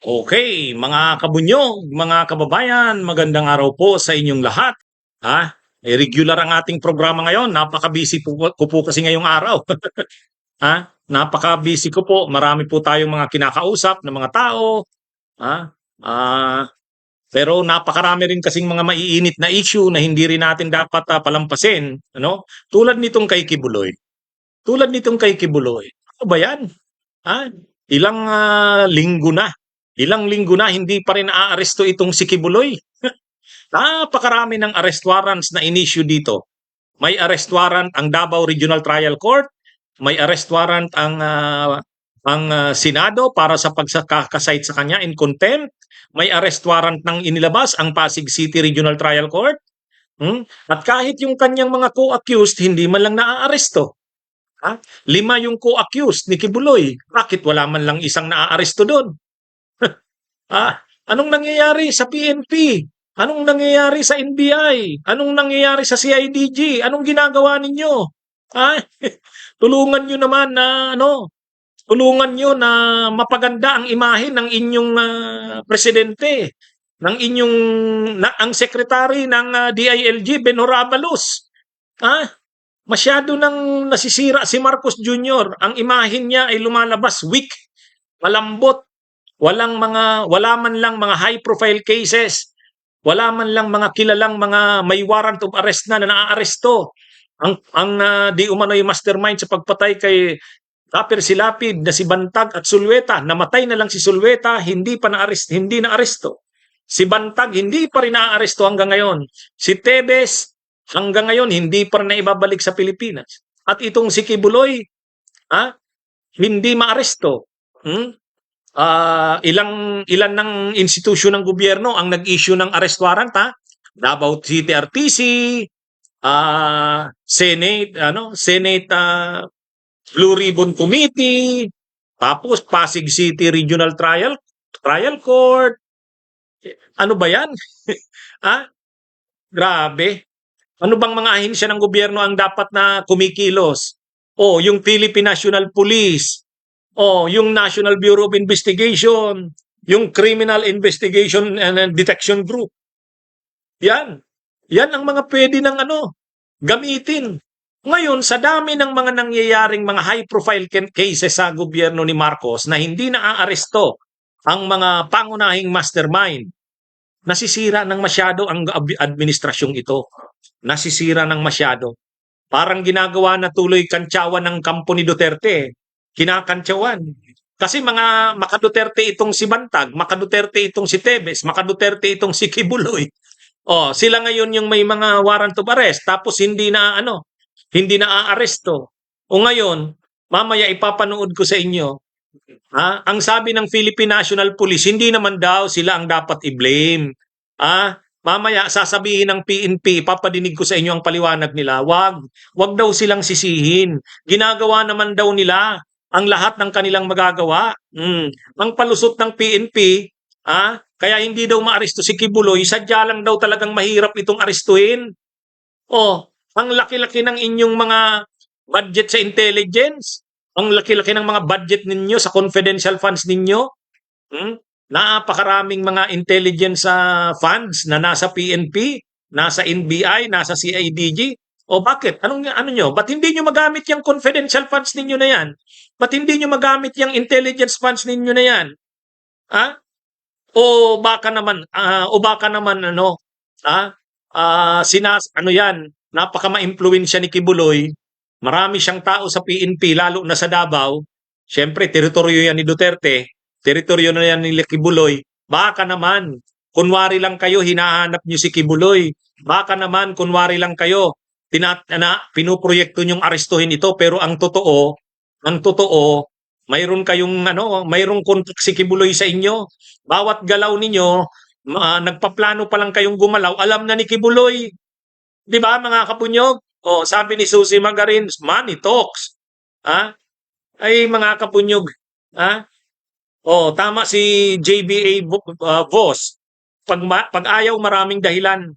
Okay, mga kabunyog, mga kababayan, magandang araw po sa inyong lahat. Regular ang ating programa ngayon. Napaka-busy ko po kasi ngayong araw. Napaka-busy ko po. Marami po tayong mga kinakausap ng mga tao. Ha? Ah, pero napakarami rin kasing mga maiinit na issue na hindi rin natin dapat palampasin, ano? Tulad nitong kay Kibuloy. Tulad nitong kay Kibuloy. Ano ba 'yan? Ha? Ilang linggo na. Ilang linggo na hindi pa rin naaaresto itong si Kibuloy. Napakarami ng arrest warrants na in-issue dito. May arrest warrant ang Davao Regional Trial Court, may arrest warrant ang Senado para sa pagkakasite sa kanya in contempt, may arrest warrant ng inilabas ang Pasig City Regional Trial Court. At kahit yung kanyang mga co-accused hindi man lang naaaresto. 5 yung co-accused ni Kibuloy. Bakit wala man lang isang naaaresto doon? Anong nangyayari sa PNP? Anong nangyayari sa NBI? Anong nangyayari sa CIDG? Anong ginagawa ninyo? Ah, tulungan nyo naman na tulungan nyo na mapaganda ang imahe ng inyong presidente, ng inyong ang secretary ng DILG Ben Horabalos. Masyado nang nasisira si Marcos Jr. Ang imahe niya ay lumalabas weak, malambot, wala man lang mga high profile cases, wala man lang mga kilalang mga may warrant of arrest na naaaresto. Ang di umano'y mastermind sa pagpatay kay Raper Silapid na si Bantag at Sulweta, namatay na lang si Sulweta, hindi na aresto. Si Bantag hindi pa rin naaaresto hanggang ngayon. Si Tebes hanggang ngayon hindi pa rin naibabalik sa Pilipinas. At itong si Kibuloy, hindi maaresto. Ilan ng institusyon ng gobyerno ang nag-issue ng arrest warrant, Davao City RTC, Senate Blue Ribbon Committee, tapos Pasig City Regional Trial Court. Ano ba 'yan? Grabe. Ano bang mga ahensya ng gobyerno ang dapat na kumikilos? Yung Philippine National Police, yung National Bureau of Investigation, yung Criminal Investigation and Detection Group. Yan. Yan ang mga pwede ng gamitin. Ngayon, sa dami ng mga nangyayaring mga high-profile cases sa gobyerno ni Marcos na hindi naaaresto ang mga pangunahing mastermind, nasisira ng masyado ang administrasyong ito. Nasisira ng masyado. Parang ginagawa na tuloy kantsawan ng kampo ni Duterte. Kinakantsawan. Kasi mga Maka-Duterte itong si Bantag, Maka-Duterte itong si Tebes, Maka-Duterte itong si Kibuloy. Sila ngayon yung may mga warrant of arrest tapos hindi na aaresto. Ngayon, mamaya ipapanood ko sa inyo. Ang sabi ng Philippine National Police, hindi naman daw sila ang dapat i-blame. Mamaya sasabihin ng PNP, papadinig ko sa inyo ang paliwanag nila. Wag daw silang sisihin. Ginagawa naman daw nila ang lahat ng kanilang magagawa. Ang palusot ng PNP, kaya hindi daw maaresto si Kibuloy, sadya lang daw talagang mahirap itong arestuhin. Ang laki-laki ng inyong mga budget sa intelligence, ang laki-laki ng mga budget ninyo sa confidential funds ninyo. Napakaraming mga intelligence funds na nasa PNP, nasa NBI, nasa CIDG. Bakit? Ano nyo? Ba't hindi nyo magamit yung confidential funds ninyo na yan? Ba't hindi nyo magamit yung intelligence funds ninyo na yan? Baka naman yan, napaka ma-impluwensya ni Kibuloy. Marami siyang tao sa PNP, lalo na sa Davao. Siyempre, teritoryo yan ni Duterte. Teritoryo na yan ni Kibuloy. Baka naman, kunwari lang kayo, hinahanap nyo si Kibuloy. Baka naman, kunwari lang kayo, pinuproyekto nyong arestuhin ito, pero ang totoo, mayroong kontak si Kibuloy sa inyo. Bawat galaw ninyo, nagpaplano pa lang kayong gumalaw, alam na ni Kibuloy. Di ba, mga kapunyog? Sabi ni Susie Magarin, money talks. Ay, mga kapunyog. Tama si JBA Boss. Pag ayaw, maraming dahilan.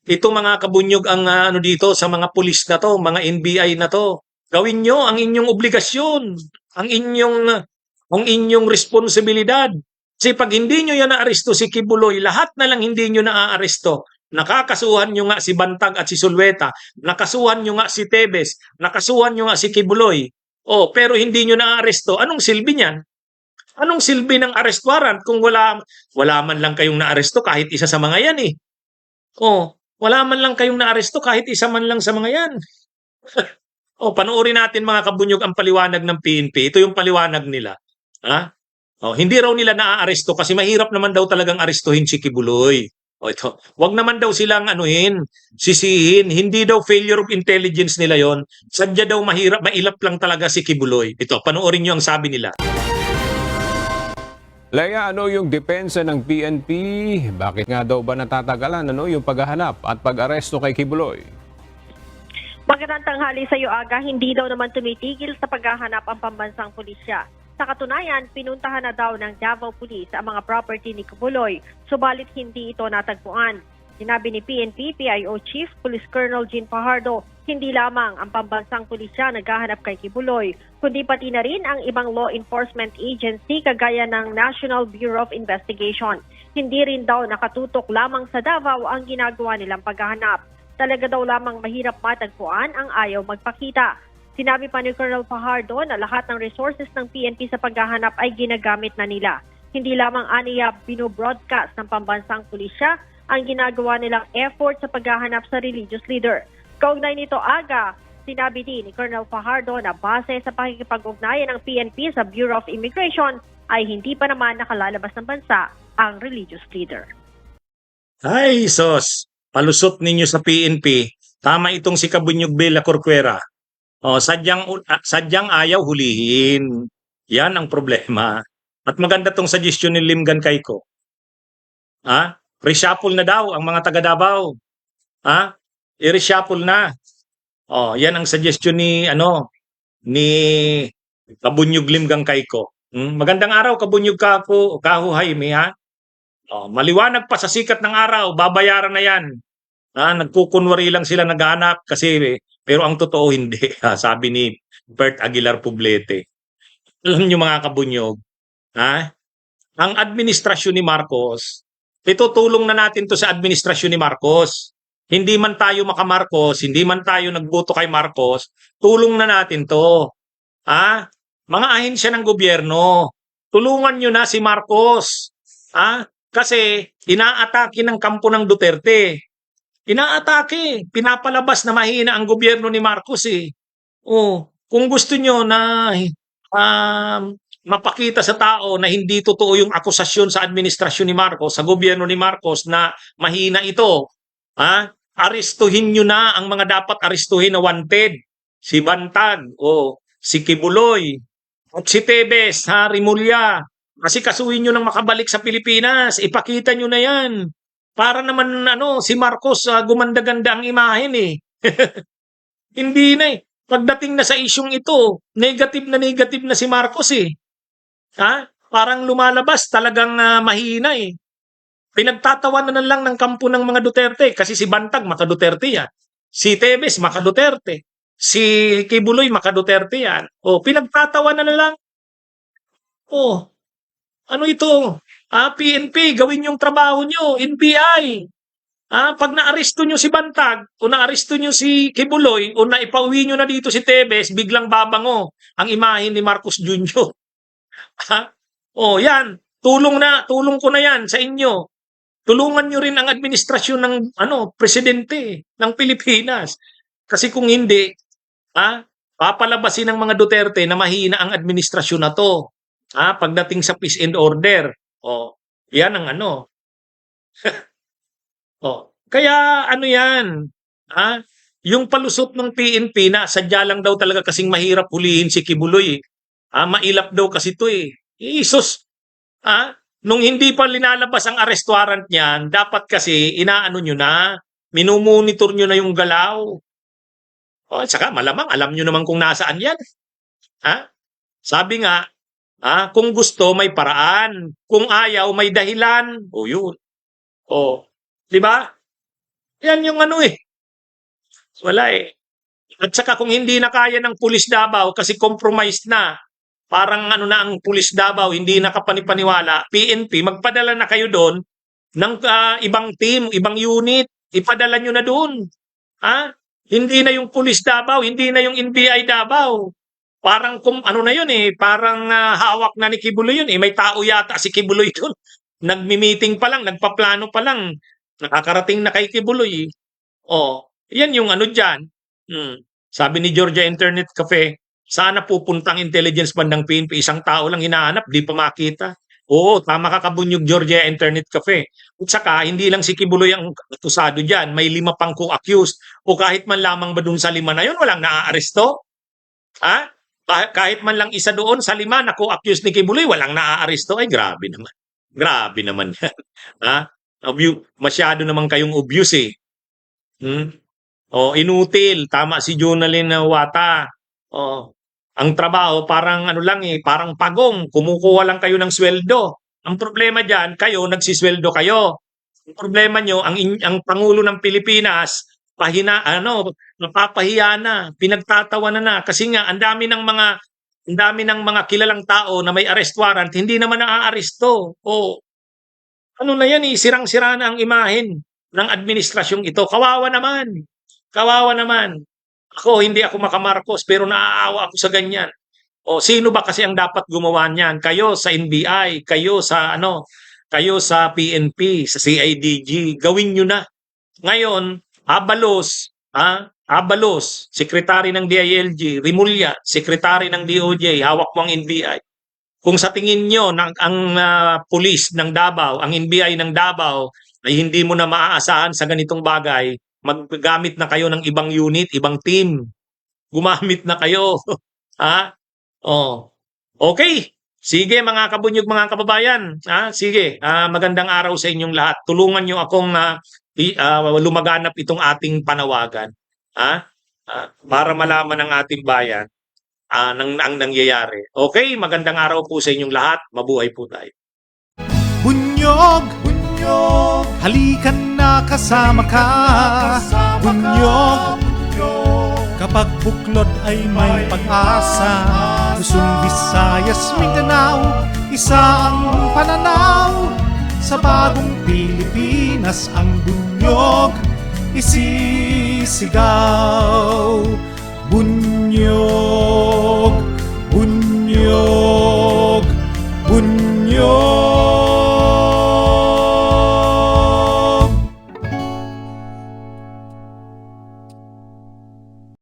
Ito mga kabunyog ang dito sa mga pulis na to, mga NBI na to. Gawin nyo ang inyong obligasyon, ang inyong ang inyong responsibilidad. Kasi pag hindi nyo yan naaresto si Kibuloy, lahat na lang hindi nyo naaaresto. Nakakasuhan nyo nga si Bantag at si Sulweta, nakasuhan nyo nga si Tebes, nakasuhan nyo nga si Kibuloy. Oh, pero hindi nyo naaaresto. Anong silbi niyan? Anong silbi ng arrest warrant kung wala man lang kayong naaresto kahit isa sa mga yan eh. Oh, wala man lang kayong naaresto kahit isa man lang sa mga yan. Oh, panoorin natin mga kabunyog ang paliwanag ng PNP. Ito yung paliwanag nila. Ha? Oh, hindi raw nila naaaresto kasi mahirap naman daw talagang arestuhin si Kibuloy. Oh, ito. Wag naman daw silang sisihin. Hindi daw failure of intelligence nila yon. Sadya daw mahirap, mailap lang talaga si Kibuloy. Ito, panoorin niyo ang sabi nila. Leia, ano yung depensa ng PNP? Bakit nga daw ba natatagalan yung paghahanap at pag-aresto kay Kibuloy? Magandang tanghali sa iyo, Aga. Hindi daw naman tumitigil sa paghahanap ang pambansang pulisya. Sa katunayan, pinuntahan na daw ng Davao Police ang mga property ni Kibuloy, subalit hindi ito natagpuan. Sinabi ni PNP PIO Chief Police Colonel Jean Fajardo, hindi lamang ang pambansang pulisya naghahanap kay Kibuloy, kundi pati na rin ang ibang law enforcement agency kagaya ng National Bureau of Investigation. Hindi rin daw nakatutok lamang sa Davao ang ginagawa nilang paghahanap. Talaga daw lamang mahirap matagpuan ang ayaw magpakita. Sinabi pa ni Colonel Fajardo na lahat ng resources ng PNP sa paghahanap ay ginagamit na nila. Hindi lamang aniya binobroadcast ng pambansang pulisya ang ginagawa nilang effort sa paghahanap sa religious leader. Kaugnay nito, Aga, sinabi din ni Colonel Fajardo na base sa pakikipag-ugnayan ng PNP sa Bureau of Immigration ay hindi pa naman nakalalabas ng bansa ang religious leader. Ay, sos. Palusot ninyo sa PNP. Tama itong si Kabunyog Bela Corcuera. Oh, sadyang ayaw hulihin. Yan ang problema. At maganda tong suggestion ni Limgan Kayko. Ha? Reshuffle na daw ang mga taga Davao. Ha? I-reshuffle na. Oh, yan ang suggestion ni Kabunyog Limgang Kayko. Magandang araw Kabunyog Kahuhay mi ha. Oh, maliwanag pa sa sikat ng araw, babayaran na yan. Nagkukunwari lang sila naghahanap kasi pero ang totoo hindi, sabi ni Bert Aguilar Poblete. Alam niyo mga kabunyog, ang administrasyon ni Marcos, itutulong na natin to sa administrasyon ni Marcos. Hindi man tayo maka-Marcos, hindi man tayo nagboto kay Marcos, tulong na natin to. Mga ahensya ng gobyerno, tulungan nyo na si Marcos. Kasi inaatake ng kampo ng Duterte. Inaatake, pinapalabas na mahina ang gobyerno ni Marcos eh. Oh, kung gusto nyo na mapakita sa tao na hindi totoo yung akusasyon sa administrasyon ni Marcos, sa gobyerno ni Marcos na mahina ito, arestuhin nyo na ang mga dapat arestuhin na wanted. Si Bantag, si Kibuloy, at si Tebes, Rimulya. Kasi kasuhin nyo nang makabalik sa Pilipinas, ipakita nyo na yan. Para naman si Marcos gumanda-ganda ang imahen eh. Hindi na eh. Pagdating na sa isyung ito, negative na si Marcos eh. Parang lumalabas talagang mahina eh. Pinagtatawanan na lang ng kampo ng mga Duterte kasi si Bantag maka-Duterte yan. Si Tebes maka-Duterte. Si Kibuloy maka-Duterte yan. Pinagtatawanan na lang. Ano ito? PNP, gawin yung trabaho nyo. NBI. Pag naaresto nyo si Bantag o naaresto nyo si Kibuloy o naipauwi nyo na dito si Tebes, biglang babango ang imahin ni Marcos Jr. Yan. Tulong ko na yan sa inyo. Tulungan nyo rin ang administrasyon ng presidente ng Pilipinas. Kasi kung hindi, papalabasin ng mga Duterte na mahina ang administrasyon na to. Pagdating sa peace and order. Yan ang Kaya yan? Yung palusot ng PNP na sadya lang daw talaga kasing mahirap hulihin si Kibuloy. Mailap daw kasi ito eh. Isus. Nung hindi pa linalabas ang arrest warrant niyan, dapat kasi inaano nyo na, minumonitor nyo na yung galaw. Saka malamang alam nyo naman kung nasaan yan. Sabi nga, kung gusto may paraan, kung ayaw may dahilan. Yun. Di ba? Yan yung Wala eh. At saka kung hindi na kaya ng pulis Davao kasi compromised na, parang ano na ang pulis Davao, hindi nakapanipaniwala, PNP, magpadala na kayo doon ng ibang team, ibang unit, ipadala nyo na doon. Ha? Hindi na yung pulis Davao, hindi na yung NBI Davao. Parang ano na yun parang hawak na ni Kibuloy yun May tao yata si Kibuloy doon. Nagmi-meeting pa lang, nagpaplano pa lang. Nakakarating na kay Kibuloy. Yan yung ano dyan. Sabi ni Georgia Internet Cafe, sana pupuntang intelligence bandang PNP, isang tao lang hinahanap, di pa makita. Oo, tama ka Kabunyog Georgia Internet Cafe. At saka, hindi lang si Kibuloy ang akusado dyan, may 5 pang co-accused. O kahit man lamang ba dun sa 5 na yun, walang naaaresto? Ha? Kahit man lang isa doon sa 5 na co-accused ni Kibuloy, walang naaaresto? Ay, grabe naman. Grabe naman yan. Ha? Masyado naman kayong obvious inutil. Tama si Jonalyn Wata. Ang trabaho parang ano lang parang pagong. Kumukuha lang kayo ng sweldo. Ang problema diyan, kayo nagsisweldo kayo. Ang problema nyo, ang Pangulo ng Pilipinas, napapahiya na, pinagtatawanan na. Kasi nga, ang dami ng mga kilalang tao na may arrest warrant, hindi naman naaaresto. Ano na yan sirang-sira na ang imahen ng administrasyong ito. Kawawa naman. Kawawa naman. Hindi ako makamarkos, pero naaawa ako sa ganyan. Sino ba kasi ang dapat gumawa niyan? Kayo sa NBI, kayo sa PNP, sa CIDG, gawin nyo na. Ngayon, Abalos, sekretary ng DILG, Rimulya, sekretary ng DOJ, hawak mo ang NBI. Kung sa tingin nyo ang pulis ng Davao, ang NBI ng Davao ay hindi mo na maaasahan sa ganitong bagay, maggamit na kayo ng ibang unit, ibang team. Gumamit na kayo. Okay. Sige mga kabunyog, mga kababayan. Sige, magandang araw sa inyong lahat. Tulungan nyo akong lumaganap itong ating panawagan. Para malaman ng ating bayan ang nangyayari. Okay, magandang araw po sa inyong lahat. Mabuhay po tayo. Bunyog, bunyog, halikan na kasama ka. Bunyog, kapag buklod ay may pag-asa. Luzon, Visayas, Mindanao, isa ang pananaw. Sa bagong Pilipinas ang bunyog isisigaw. Bunyog.